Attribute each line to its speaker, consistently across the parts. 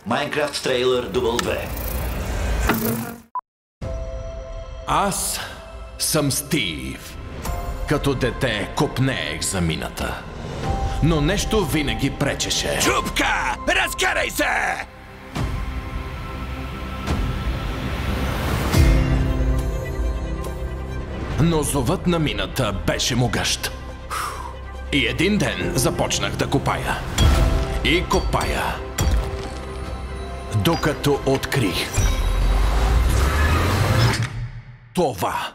Speaker 1: Майнкрафт трейлър W.
Speaker 2: Аз съм Стив. Като дете копнеех за мината. Но нещо винаги пречеше.
Speaker 3: Чупка! Разкарай се!
Speaker 2: Но зовът на мината беше могъщ. И един ден започнах да копая. И копая. Докато открих това.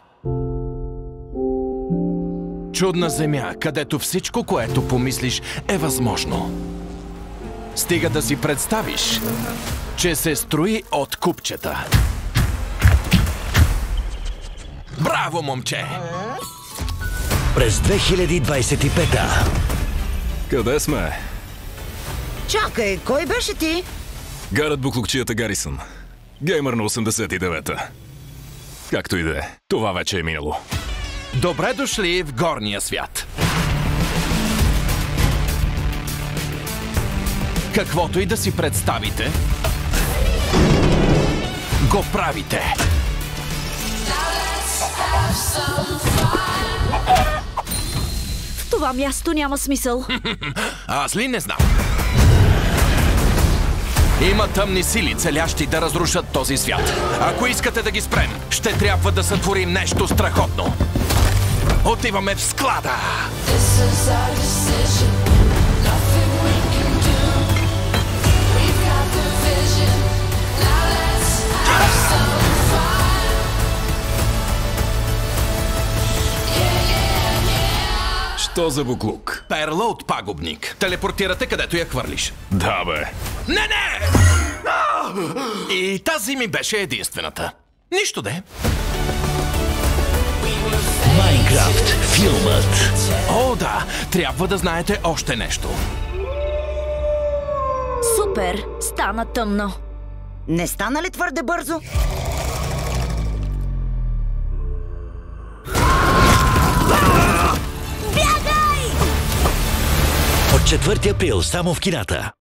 Speaker 2: Чудна земя, където всичко, което помислиш, е възможно. Стига да си представиш, че се строи от купчета. Браво, момче!
Speaker 4: През 2025-та.
Speaker 5: Къде сме?
Speaker 6: Чакай, кой беше ти?
Speaker 5: Гарът буклукчията Гарисън. Геймър на 89-та. Както и да е, това вече е минало.
Speaker 2: Добре дошли в горния свят. Каквото и да си представите, го правите.
Speaker 7: В това място няма смисъл.
Speaker 2: Аз ли не знам? Има тъмни сили, целящи да разрушат този свят. Ако искате да ги спрем, ще трябва да сътворим нещо страхотно. Отиваме в склада!
Speaker 5: Що за буклук?
Speaker 2: Перла от пагубник. Телепортирате където я хвърлиш.
Speaker 5: Да, бе.
Speaker 2: Не! И тази ми беше единствената. Нищо де.
Speaker 4: Майнкрафт, филмът.
Speaker 2: О, да! Трябва да знаете още нещо.
Speaker 7: Супер! Стана тъмно.
Speaker 6: Не стана ли твърде бързо?
Speaker 4: От 4 април само в кината.